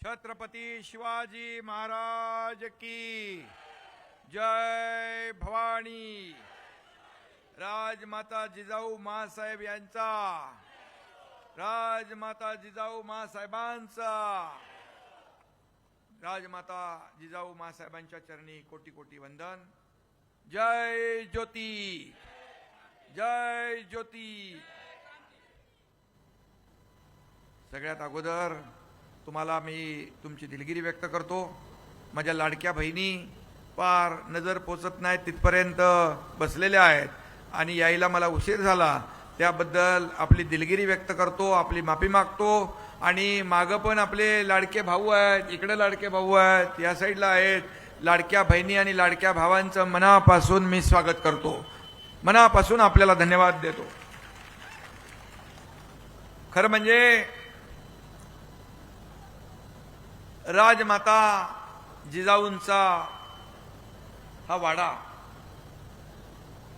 छत्रपती शिवाजी महाराज की जय भवानी। राजमाता जिजाऊ मासाहेब यांचा, राजमाता जिजाऊ मासाहेबांचा, राजमाता जिजाऊ मासाहेबांच्या चरणी कोटी कोटी वंदन। जय ज्योती, जय ज्योती। सगळ्यात अगोदर तुम्हाला मी तुमची दिलगिरी व्यक्त करतो। माझ्या लाडक्या बहिणी पार नजर पोचत नाही तिथपर्यंत बसलेल्या आहेत आणि यायला मला उशीर झाला, त्याबद्दल आपली दिलगिरी व्यक्त करतो, आपली माफी मागतो। आणि मागं पण आपले लाडके भाऊ आहेत, इकडे लाडके भाऊ आहेत, या साईडला आहेत, लाडक्या बहिणी आणि लाडक्या भावांचं मनापासून मी स्वागत करतो, मनापासून आपल्याला धन्यवाद देतो। खरं म्हणजे राजमाता जिजाऊंचा हा वाडा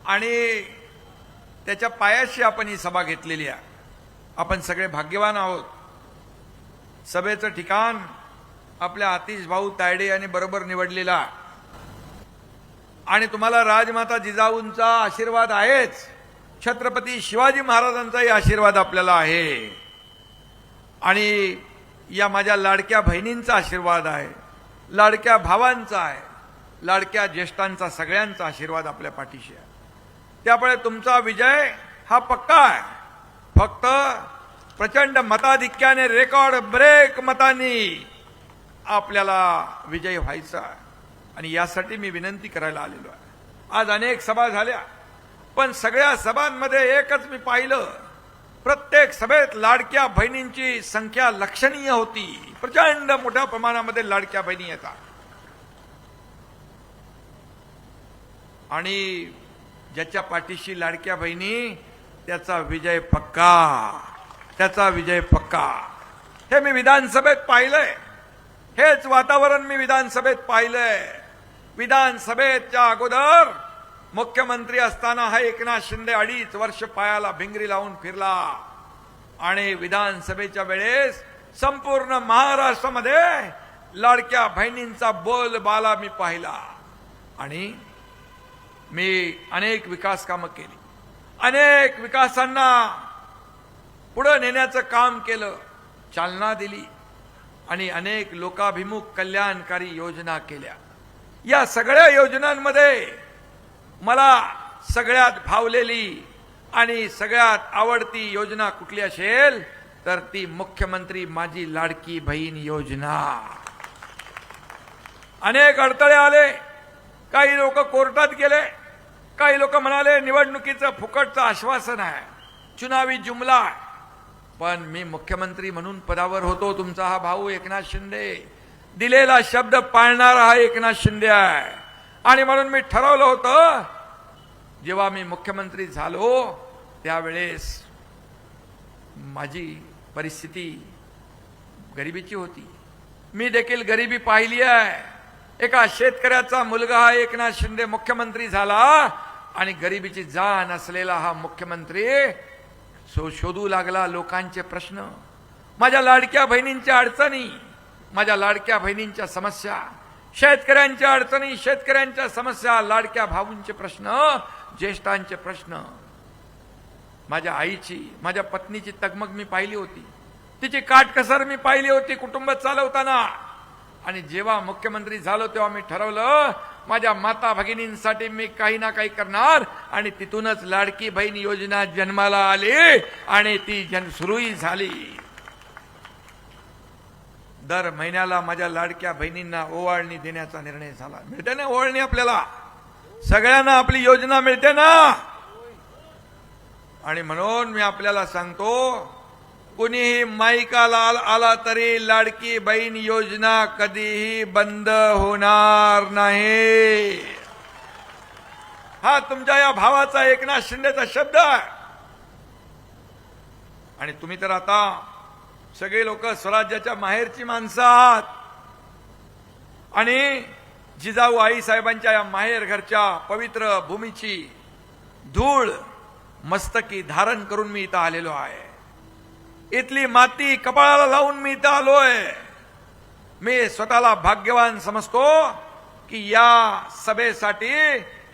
आणि त्याच्या पायाशी आपण ही सभा घेतलेली आहे। आपण सगळे भाग्यवान आहोत। सभेचं ठिकाण आपल्या आतिश भाऊ तायडे यांनी बरोबर निवडलेला आणि तुम्हाला राजमाता जिजाऊंचा आशीर्वाद आहेच, छत्रपती शिवाजी महाराजांचाही आशीर्वाद आपल्याला आहे आणि या माझ्या लाडक्या बहिणींचा आशीर्वाद आहे, लाडक्या भावांचा आहे, लाडक्या ज्येष्ठांचा, सगळ्यांचा आशीर्वाद आपल्या पाठीशी आहे। त्यामुळे तुमचा विजय हा पक्का आहे। फक्त प्रचंड मताधिक्याने, रेकॉर्ड ब्रेक मतांनी आपल्याला विजय व्हायचा आहे आणि यासाठी मी विनंती करायला आलेलो आहे। आज अनेक सभा झाल्या, पण सगळ्या सभांमध्ये एकच मी पाहिलं, प्रत्येक सभेत लाडक्या बहिणींची संख्या लक्षणीय होती। प्रचंड मोठ्या प्रमाणामध्ये लाडक्या बहिणी येतात आणि ज्याच्या पाठीशी लाडक्या बहिणी त्याचा विजय पक्का, त्याचा विजय पक्का। हे मी विधानसभेत पाहिलंय, हेच वातावरण मी विधानसभेत पाहिलंय। विधानसभेच्या अगोदर मुख्यमंत्री असताना हा एकनाथ शिंदे 2.5 वर्ष पायाला भिंगरी लावून फिरला आणि विधानसभेच्या वेळेस संपूर्ण महाराष्ट्रामध्ये लाडक्या बहिणींचा बोलबाला मी पाहिला आणि मी अनेक विकास कामं केली, अनेक विकासांना पुढे नेण्याचं काम केलं, चालना दिली आणि अनेक लोकाभिमुख कल्याणकारी योजना केल्या। या सगळ्या योजनांमध्ये मला सगळ्यात भावलेली आणि सगळ्यात आवडती योजना कुठली असेल तर ती मुख्यमंत्री माझी लाडकी बहीण योजना। अनेक अडथळे आले, काही लोक कोर्टात गेले, काही लोक म्हणाले निवडणुकीचं फुकटचं आश्वासन आहे, चुनावी जुमला आहे, पण मी मुख्यमंत्री म्हणून पदावर होतो। तुमचा हा भाऊ एकनाथ शिंदे दिलेला शब्द पाळणारा हा एकनाथ शिंदे आहे आणि म्हणून मी ठरवलं होतं, जेव्हा मी मुख्यमंत्री झालो त्यावेळेस माझी परिस्थिती गरिबीची होती, मी देखील गरिबी पाहिली आहे। एका शेतकऱ्याचा मुलगा हा एकनाथ शिंदे मुख्यमंत्री झाला आणि गरिबीची जाण असलेला हा मुख्यमंत्री शोधू लागला लोकांचे प्रश्न, माझ्या लाडक्या बहिणींच्या अडचणी, माझ्या लाडक्या बहिणींच्या समस्या, शेतकऱ्यांच्या अडचणी, शेतकऱ्यांच्या समस्या, लाडक्या भाऊंचे प्रश्न, ज्येष्ठांचे प्रश्न। माझ्या आईची, माझ्या पत्नीची तगमग मी पाहिली होती, तिची काटकसर मी पाहिली होती कुटुंब चालवताना आणि जेव्हा मुख्यमंत्री झालो तेव्हा मी ठरवलं माझ्या माता भगिनींसाठी मी काही ना काही करणार आणि तिथूनच लाडकी बहीण योजना जन्माला आली आणि ती सुरूही झाली। दर महिन्याला माझ्या लाडक्या बहिणींना ओवाळणी देण्याचा निर्णय झाला। मिळते ना ओवाळणी आपल्याला, सगळ्यांना आपली योजना मिळते ना। आणि म्हणून मी आपल्याला सांगतो, कुणीही माईकाला आला तरी लाडकी बहीण योजना कधीही बंद होणार नाही। हा तुमच्या या भावाचा एकनाथ शिंदेचा शब्द आहे आणि तुम्ही तर आता सगळे लोक स्वराज्याच्या माहेरची माणसं आहात आणि जिजाऊ आई साहेबांच्या या माहेर घरच्या पवित्र भूमीची धूळ मस्तकी धारण करून मी इथं आलेलो आहे। इथली माती कपाळाला लावून मी इथं आलोय मी स्वतःला भाग्यवान समजतो की या सभेसाठी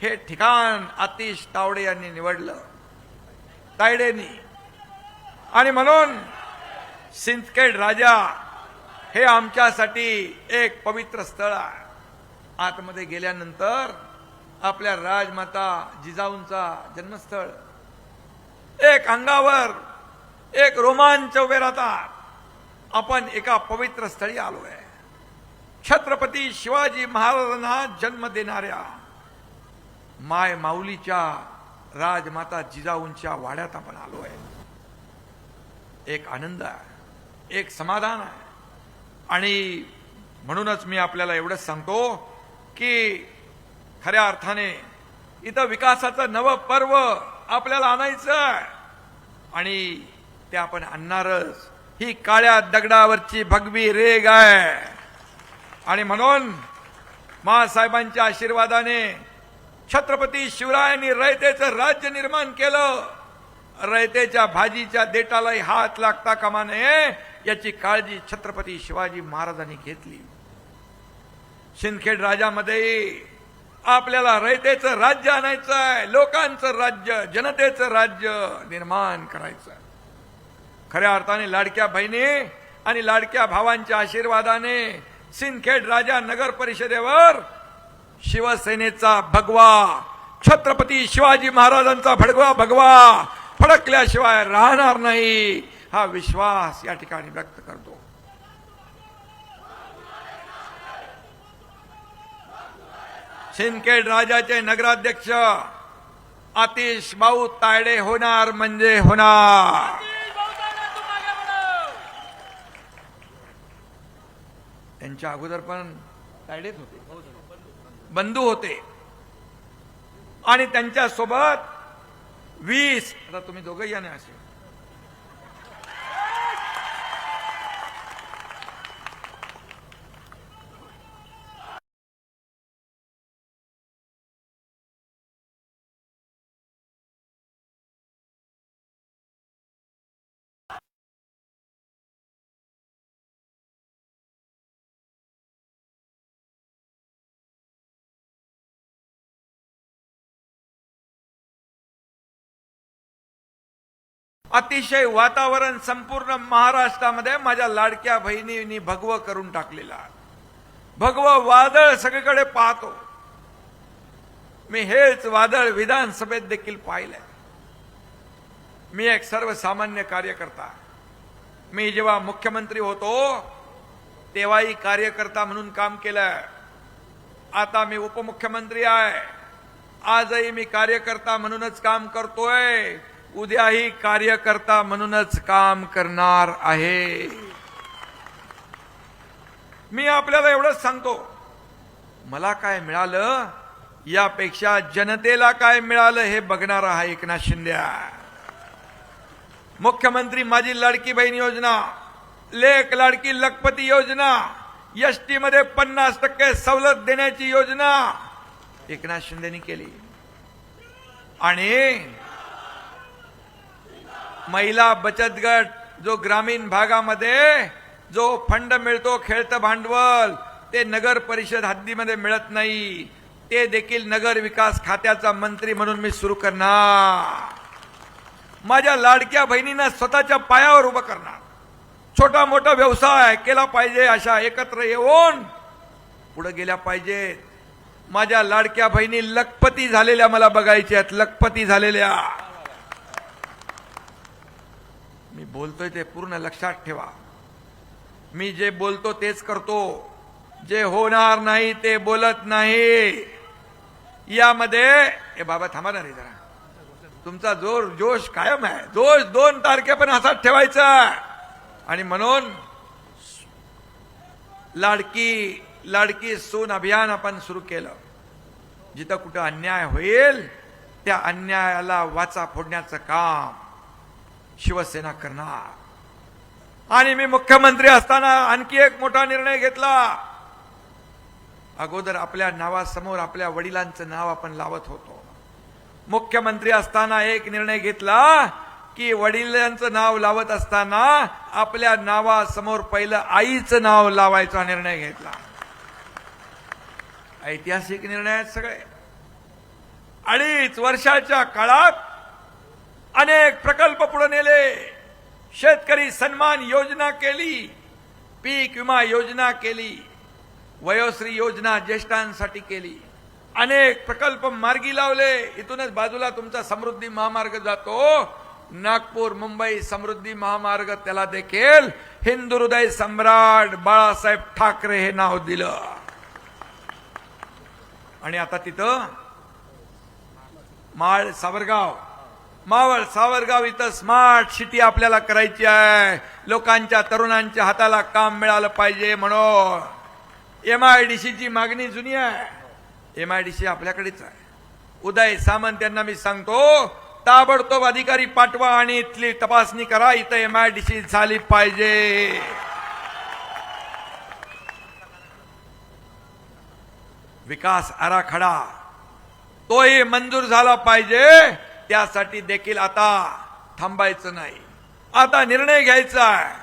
हे ठिकाण आतिश तावडे यांनी निवडलं, तायडेंनी. आणि म्हणून सिंदखेड राजा हे आमच्यासाठी एक पवित्र स्थळ आहे. आतमध्ये गेल्यानंतर आपल्या राजमाता जिजाऊंचा जन्मस्थळ, एक अंगावर एक रोमांच उभे राहतात. आपण एका पवित्र स्थळी आलोय. छत्रपती शिवाजी महाराजांना जन्म देणाऱ्या माय माऊलीच्या राजमाता जिजाऊंच्या वाड्यात आपण आलोय. एक आनंद आहे, एक समाधान आहे. आणि म्हणूनच मी आपल्याला एवढंच सांगतो की खऱ्या अर्थाने इथं विकासाचं नवं पर्व आपल्याला आणायचं आहे आणि ते आपण आणणारच. ही काळ्या दगडावरची भगवी रेग आहे. आणि म्हणून महासाहेबांच्या आशीर्वादाने छत्रपती शिवरायांनी रयतेचं राज्य निर्माण केलं. रयतेच्या भाजीच्या देठालाही हात लागता कामा नये याची काळजी छत्रपती शिवाजी महाराजांनी घेतली. सिंदखेड राजामध्ये आपल्याला रयतेचं राज्य आणायचं आहे, लोकांचं राज्य, जनतेचं राज्य निर्माण करायचं आहे. खऱ्या अर्थाने लाडक्या बहिणी आणि लाडक्या भावांच्या आशीर्वादाने सिंदखेड राजा नगर परिषदेवर शिवसेनेचा भगवा, छत्रपती शिवाजी महाराजांचा भगवा फडकल्याशिवाय राहणार नाही, हा विश्वास या ठिकाणी व्यक्त करतो. सिंदखेड राजाचे नगराध्यक्ष आतिश भाऊ तायडे होणार म्हणजे होणार. त्यांच्या अगोदर पण तायडेच होते, बंधू होते. आणि त्यांच्या सोबत 20, आता तुम्ही दोघंही याने असे अतिशय वातावरण संपूर्ण महाराष्ट्रामध्ये माझ्या लाडक्या बहिणींनी भगवं करून टाकलेला. भगवं वादळ सगळीकडे पाहतो. मी हेच वादळ विधानसभेत देखील पाहिलंय. मी एक सर्वसामान्य कार्यकर्ता. मी जेव्हा मुख्यमंत्री होतो तेव्हाही कार्यकर्ता म्हणून काम केलं. आता मी उपमुख्यमंत्री आहे. आजही मी कार्यकर्ता म्हणूनच काम करतोय. उद्याही कार्यकर्ता म्हणूनच काम करणार आहे. मी आपल्याला एवढंच सांगतो, मला काय मिळालं यापेक्षा जनतेला काय मिळालं हे बघणारा हा एकनाथ शिंदे आहे. मुख्यमंत्री माझी लाडकी बहीण योजना, लेक लाडकी लखपती योजना, एसटी मध्ये 50% सवलत देण्याची योजना एकनाथ शिंदेनी केली. आणि महिला बचत गट जो ग्रामीण भागामध्ये जो फंड मिळतो खेळतं भांडवल, ते नगर परिषद हद्दीमध्ये मिळत नाही, ते देखील नगर विकास खात्याचा मंत्री म्हणून मी सुरू करणार. माझ्या लाडक्या बहिणींना स्वतःच्या पायावर उभं करणार. छोटा मोठा व्यवसाय केला पाहिजे, अशा एकत्र येऊन पुढे गेल्या पाहिजेत. माझ्या लाडक्या बहिणी लखपती झालेल्या मला बघायच्या आहेत, लखपती झालेल्या. मी बोलतोय ते पूर्ण लक्षात ठेवा. मी जे बोलतो तेच करतो, जे होणार नाही ते बोलत नाही. यामध्ये ए बाबा थांबा ना रे जरा, तुमचा जोश कायम आहे. जोश 2 तारखेपर्यंत असाच ठेवायचा. आणि म्हणून लाडकी सून अभियान आपण सुरू केलं. जिथं कुठं अन्याय होईल त्या अन्यायाला वाचा फोडण्याचं काम शिवसेना करणार. आणि मी मुख्यमंत्री असताना आणखी एक मोठा निर्णय घेतला. अगोदर आपल्या नावासमोर आपल्या वडिलांचं नाव आपण लावत होतो. मुख्यमंत्री असताना एक निर्णय घेतला की वडिलांचं नाव लावत असताना आपल्या नावासमोर पहिलं आईचं नाव लावायचा निर्णय घेतला. ऐतिहासिक निर्णय आहेत सगळे. 2.5 वर्षाच्या काळात अनेक प्रकल्प पुढे नेले. शेतकरी सन्मान योजना केली, पीक विमा योजना केली, वयोश्री योजना ज्येष्ठांसाठी केली, अनेक प्रकल्प मार्गी लावले. इथूनच बाजूला तुमचा समृद्धी महामार्ग जातो, नागपूर मुंबई समृद्धी महामार्ग, त्याला देखील हिंदू हृदय सम्राट बाळासाहेब ठाकरे हे नाव दिलं. आणि आता तिथं मावळ सावरगाव इथं स्मार्ट सिटी आपल्याला करायची आहे. लोकांच्या तरुणांच्या हाताला काम मिळालं पाहिजे म्हणून MIDC ची मागणी जुनी आहे. MIDC आपल्याकडेच आहे. उदय सामंत यांना मी सांगतो, ताबडतोब अधिकारी पाठवा आणि इथली तपासणी करा. इथं MIDC झाली पाहिजे. विकास आराखडा तोही मंजूर झाला पाहिजे. त्यासाठी देखील आता थांबायचं नाही, आता निर्णय घ्यायचा आहे.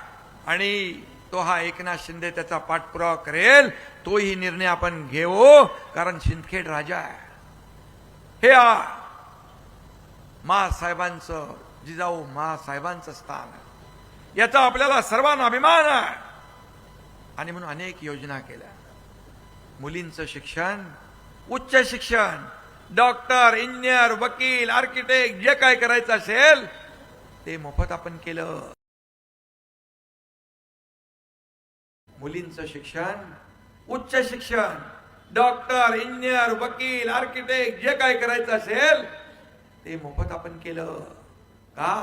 आणि तो हा एकनाथ शिंदे त्याचा पाठपुरावा करेल. तोही निर्णय आपण घेऊ, कारण सिंदखेड राजा आहे. हे महासाहेबांचं, जिजाऊ महासाहेबांचं स्थान आहे. याचा आपल्याला सर्वांना अभिमान आहे. आणि म्हणून अनेक योजना केल्या. मुलींचं शिक्षण, उच्च शिक्षण, डॉक्टर, इंजिनियर, वकील, आर्किटेक्ट जे काय करायचं असेल ते मोफत आपण केलं. मुलींचं शिक्षण, उच्च शिक्षण, डॉक्टर, इंजिनियर, वकील, आर्किटेक्ट जे काय करायचं असेल ते मोफत आपण केलं. का?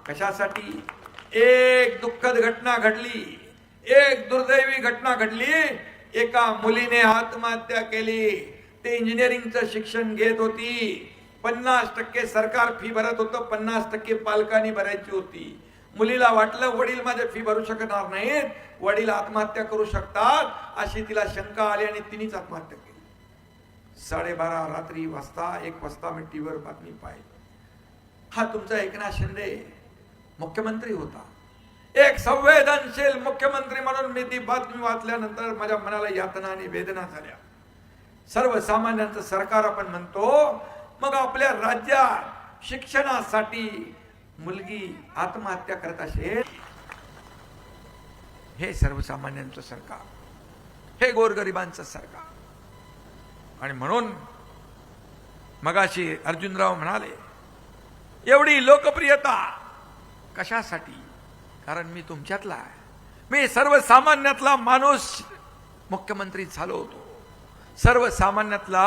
कशासाठी? एक दुःखद घटना घडली, एक दुर्दैवी घटना घडली. एका मुलीने आत्महत्या केली. ते इंजिनिअरिंगचं शिक्षण घेत होती. 50% सरकार फी भरत होतं, 50% पालकांनी भरायची होती. मुलीला वाटलं वडील माझे फी भरू शकणार नाहीत, वडील आत्महत्या करू शकतात, अशी तिला शंका आली आणि तिनेच आत्महत्या केली. 12:30 रात्री वाजता, 1 वाजता मी टीव्हीवर बातमी पाहिली. हा तुमचा एकनाथ शिंदे मुख्यमंत्री होता. एक संवेदनशील मुख्यमंत्री म्हणून मी ती बातमी वाचल्यानंतर माझ्या मनाला यातना आणि वेदना झाल्या. सर्वसामान्यांचं सरकार आपण म्हणतो, मग आपल्या राज्यात शिक्षणासाठी मुलगी आत्महत्या करत असेल, हे सर्वसामान्यांचं सरकार, हे गोरगरिबांचं सरकार. आणि म्हणून मगाशी अर्जुनराव म्हणाले, एवढी लोकप्रियता कशासाठी? कारण मी तुमच्यातला आहे. मी सर्वसामान्यातला माणूस मुख्यमंत्री झालो होतो, सर्वसामान्यातला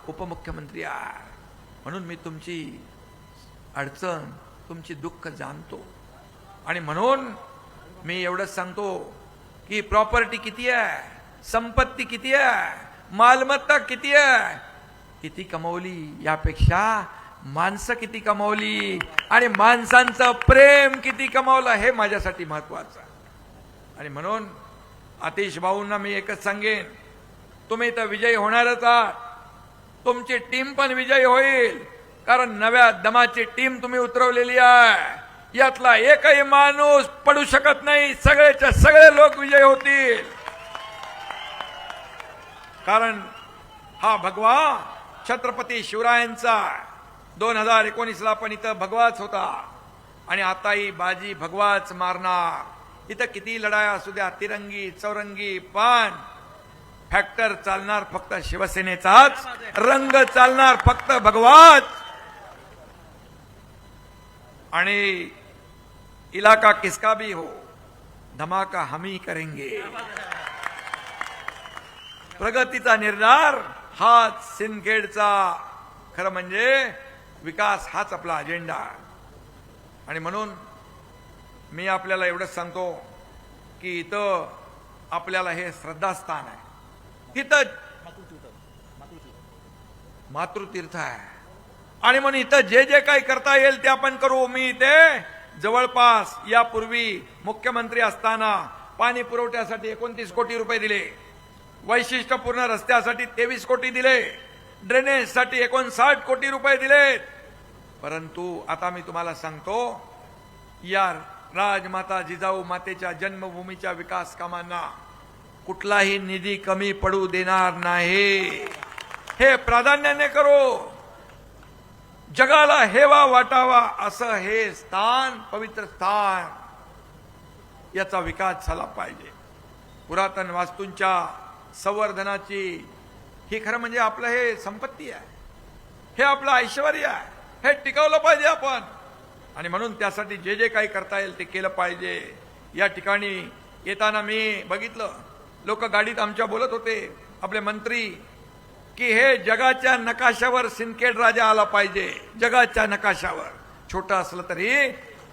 उपमुख्यमंत्री आहे. म्हणून मी तुमची अडचण, तुमची दुःख जाणतो. आणि म्हणून मी एवढंच सांगतो की प्रॉपर्टी किती आहे, संपत्ती किती आहे, मालमत्ता किती आहे, किती कमवली, यापेक्षा माणसं किती कमवली आणि माणसांचं प्रेम किती कमावलं, हे माझ्यासाठी महत्वाचं आहे. आणि म्हणून आतिश भाऊंना मी एकच सांगेन, तुम्ही तर विजयी होणारच आहात, तुमची टीम पण विजयी होईल. कारण नव्या दमाची टीम तुम्ही उतरवलेली आहे. यातला एकही माणूस पडू शकत नाही. सगळेच्या सगळे लोक विजयी होतील. कारण हा भगवा छत्रपती शिवरायांचा 2019ला पण इथं भगवाच होता आणि आताही बाजी भगवाच मारणार. इथं किती लढाया असू द्या, तिरंगी चौरंगी, पण फॅक्टर चालणार फक्त शिवसेनेचाच, रंग चालणार फक्त भगवाच. आणि इलाका किसका भी हो, धमाका हम ही करेंगे. प्रगतीचा निर्धार हाच सिंदखेडचा, खरं म्हणजे विकास हाच आपला अजेंडा. आणि म्हणून मी आपल्याला एवढंच सांगतो की इथं आपल्याला हे श्रद्धास्थान आहे, इथं मातृतीर्थ आहे. आणि म्हणून इथं जे जे काही करता येईल ते आपण करू. मी इथे जवळपास यापूर्वी मुख्यमंत्री असताना पाणी पुरवठ्यासाठी 29 कोटी रुपये दिले, वैशिष्ट्यपूर्ण रस्त्यासाठी 23 कोटी दिले, ड्रेनेजसाठी 59 कोटी रुपये दिले. परंतु आता मी तुम्हाला सांगतो या राजमाता जिजाऊ मातेच्या जन्मभूमीच्या विकास कामांना कुठलाही निधी कमी पडू देणार नाही. हे प्राधान्याने करू. जगाला हेवा वाटावा असं हे स्थान, पवित्र स्थान, याचा विकास झाला पाहिजे. पुरातन वास्तूंच्या संवर्धनाची ही खरं म्हणजे आपलं हे संपत्ती आहे, हे आपलं ऐश्वर्य आहे, हे टिकवलं पाहिजे आपण. आणि म्हणून त्यासाठी जे जे काही करता येईल ते केलं पाहिजे. या ठिकाणी येताना मी बघितलं, लोक गाडीत आमच्या बोलत होते, आपले मंत्री, की हे जगाच्या नकाशावर सिंदखेड राजा आला पाहिजे. जगाच्या नकाशावर, छोटं असलं तरी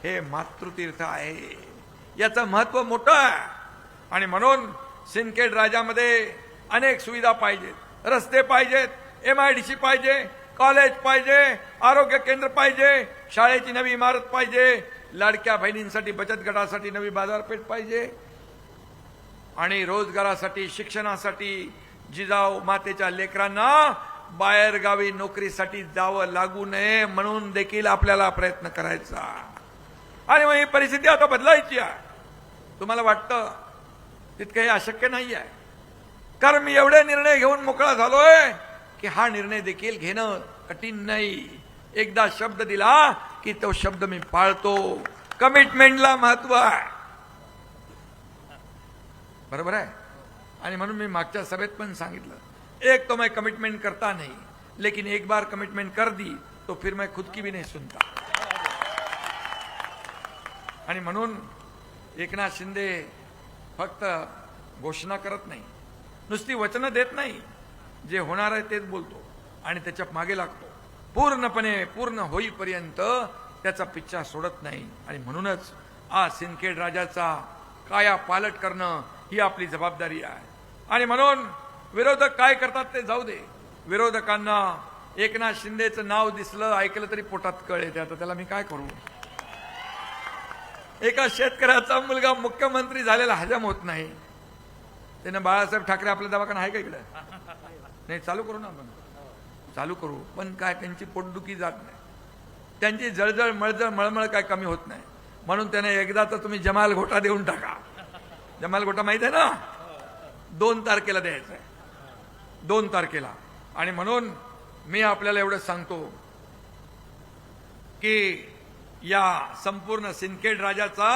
हे मातृतीर्थ आहे, याचं महत्व मोठं आहे. आणि म्हणून सिंदखेड राजामध्ये अनेक सुविधा पाहिजेत, रस्ते पाहिजेत, MIDC पाहिजे, कॉलेज पाहिजे, आरोग्य केंद्र पाहिजे, शाळेची नवी इमारत पाहिजे, लाडक्या बहिणींसाठी बचत गटासाठी नवी बाजारपेठ पाहिजे, आणि रोजगारासाठी, शिक्षणासाठी जिजाऊ मातेच्या लेकरांना बाहेरगावी नोकरीसाठी जावं लागू नये म्हणून देखील आपल्याला प्रयत्न करायचा. आणि मग ही परिस्थिती आता बदलायची आहे. तुम्हाला वाटतं तितकं हे अशक्य नाही आहे, कारण मी एवढे निर्णय घेऊन मोकळा झालोय की हा निर्णय देखील घेणं कठीण नाही. एकदा शब्द दिला की तो शब्द मी पाळतो. कमिटमेंटला महत्व आहे, बरोबर आहे. आणि म्हणून मी मागच्या सभेत पण सांगितलं, एक तो मैं कमिटमेंट करता नहीं, लेकिन एक बार कमिटमेंट कर दी तो फिर मैं खुद की भी नहीं सुनता. आणि म्हणून एकनाथ शिंदे फक्त घोषणा करत नाही, नुसती वचनं देत नाही, जे होणार आहे तेच बोलतो आणि त्याच्या मागे लागतो. पूर्णपणे पूर्ण होईपर्यंत त्याचा पिच्छा सोडत नाही. आणि म्हणूनच आज सिंदखेड राजाचा काया पालट करणं ही आपली जबाबदारी आहे. आणि म्हणून विरोधक काय करतात ते जाऊ दे. विरोधकांना एकनाथ शिंदेचं नाव दिसलं, ऐकलं तरी पोटात कळ येते. आता त्याला मी काय करू. एका शेतकऱ्याचा मुलगा मुख्यमंत्री झालेला हजम होत नाही. त्यानं बाळासाहेब ठाकरे आपला दवाखाना आहे का इकडे? नाही, चालू करू ना आपण, चालू करू. पण काय त्यांची पोटदुखी जात नाही, त्यांची जळजळ मळजळ मळमळ काय कमी होत नाही. म्हणून त्याने एकदा तर तुम्ही जमाल घोटा देऊन टाका. जमाल घोटा माहित आहे ना, 2 तारखेला द्यायचा आहे, 2 तारखेला. आणि म्हणून मी आपल्याला एवढं सांगतो की या संपूर्ण सिंदखेड राजाचा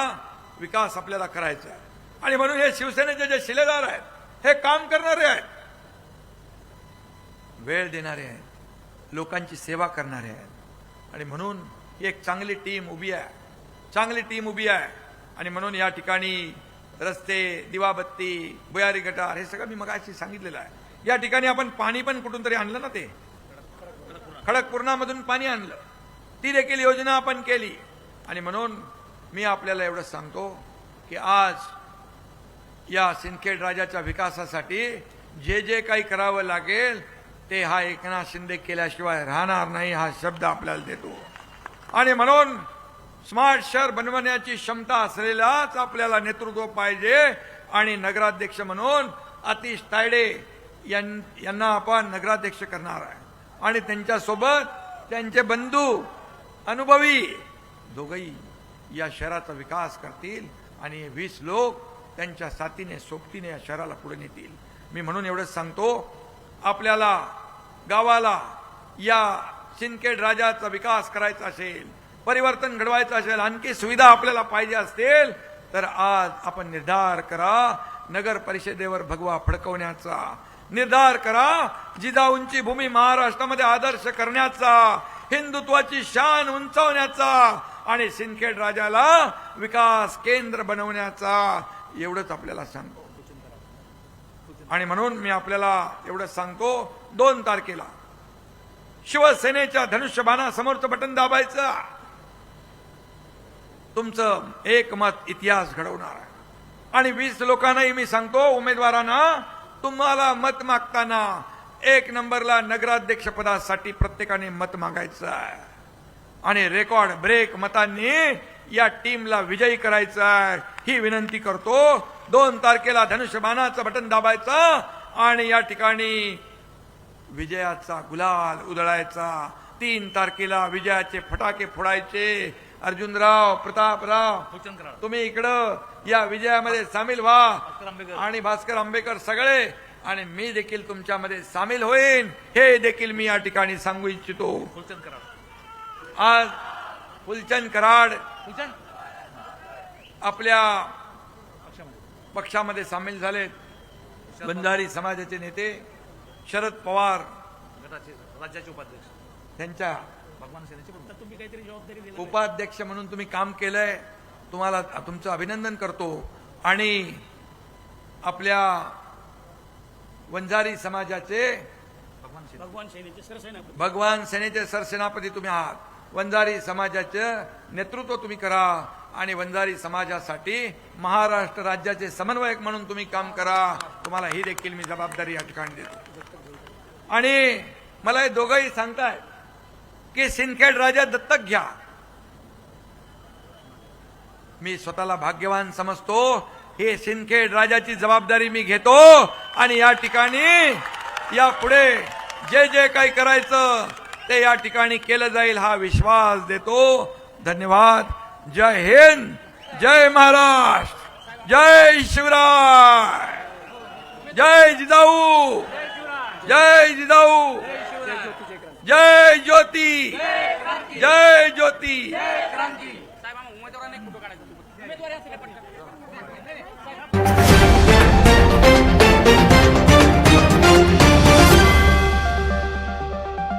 विकास आपल्याला करायचा आहे. आणि म्हणून हे शिवसेनेचे जे शिलेदार आहेत, हे काम करणारे आहेत, वेळ देणारे आहेत, लोकांची सेवा करणारे आहेत. आणि म्हणून ही एक चांगली टीम उभी आहे, चांगली टीम उभी आहे. आणि म्हणून या ठिकाणी रस्ते, दिवाबत्ती, भुयारी गटार, हे सगळं मी मगाशी सांगितलेलं आहे. या ठिकाणी आपण पाणी पण कुठून तरी आणलं ना, ते खडकपूर्णामधून पाणी आणलं, ती देखील योजना आपण केली. आणि म्हणून मी आपल्याला एवढं सांगतो की आज या सिंदखेड राजाच्या विकासासाठी जे जे काही करावं लागेल ते हा एकनाथ शिंदे केल्याशिवाय राहणार नाही, हा शब्द आपल्याला देतो. आणि म्हणून स्मार्ट शहर बनवण्याची क्षमता असलेलाच आपल्याला नेतृत्व पाहिजे. आणि नगराध्यक्ष म्हणून आतिश तायडे यांना आपण नगराध्यक्ष करणार आहे. आणि त्यांच्यासोबत त्यांचे बंधू अनुभवी दोघंही या शहराचा विकास करतील आणि 20 लोक त्यांच्या साथीने सोबतीने या शहराला पुढे नेतील. मी म्हणून एवढंच सांगतो, आपल्याला गावाला या सिंदखेड राजाचा विकास करायचा असेल, परिवर्तन घडवायचं असेल, आणखी सुविधा आपल्याला पाहिजे असतील, तर आज आपण निर्धार करा नगर परिषदेवर भगवा फडकवण्याचा, निर्धार करा जिजाऊंची भूमी महाराष्ट्रामध्ये आदर्श करण्याचा, हिंदुत्वाची शान उंचावण्याचा आणि सिंदखेड राजाला विकास केंद्र बनवण्याचा. एवढंच आपल्याला सांगतो. आणि म्हणून मी आपल्याला एवढंच सांगतो, 2 तारखेला शिवसेनेच्या धनुष्यबाणासमोरचं बटन दाबायचं. तुमचं एक मत इतिहास घडवणार आहे. आणि 20 लोकांनाही मी सांगतो, उमेदवारांना, तुम्हाला मत मागताना 1 नंबरला नगराध्यक्ष पदासाठी प्रत्येकाने मत मागायचं आहे. आणि रेकॉर्ड ब्रेक मतांनी या टीमला विजयी करायचं आहे, ही विनंती करतो. 2 तारखेला धनुष्यबाणाचं बटन दाबायचं आणि या ठिकाणी विजयाचा गुलाल उधळायचा. 3 तारखेला विजयाचे फटाके फोडायचे अर्जुनराव, प्रतापराव, तुम्ही इकडं या विजयामध्ये सामील व्हा आणि भास्कर आंबेकर सगळे आणि मी देखील तुमच्यामध्ये सामील होईन हे देखील मी या ठिकाणी सांगू इच्छितो. आज फुलचंद कराड आपल्या पक्षामध्ये सामील झालेत. बंजारी समाजाचे नेते शरद पवार राज्याचे उपाध्यक्ष त्यांच्या भगवान सेनेचे तुम्ही काहीतरी जबाबदारी दिली उपाध्यक्ष म्हणून तुम्ही काम केलंय. तुम्हाला तुमचं अभिनंदन करतो. आणि आपल्या वंजारी समाजाचे भगवान सेनेचे सरसेनापती तुम्ही आहात. वंजारी समाजाचं नेतृत्व तुम्ही करा आणि वंजारी समाजासाठी महाराष्ट्र राज्याचे समन्वयक म्हणून तुम्ही काम करा. तुम्हाला ही देखील मी जबाबदारी या ठिकाणी देतो. आणि मला हे दोघंही सांगताय की सिंदखेड राजा दत्तक घ्या. मी स्वतःला भाग्यवान समजतो. हे सिंदखेड राजाची जबाबदारी मी घेतो आणि या ठिकाणी यापुढे जे जे काही करायचं ते या ठिकाणी केलं जाईल हा विश्वास देतो. धन्यवाद. जय हिंद, जय महाराष्ट्र, जय शिवराय, जय जिजाऊ, जय जिजाऊ, जय ज्योती, जय ज्योती. साहेब उमेदवारांना फोटो काढायचा.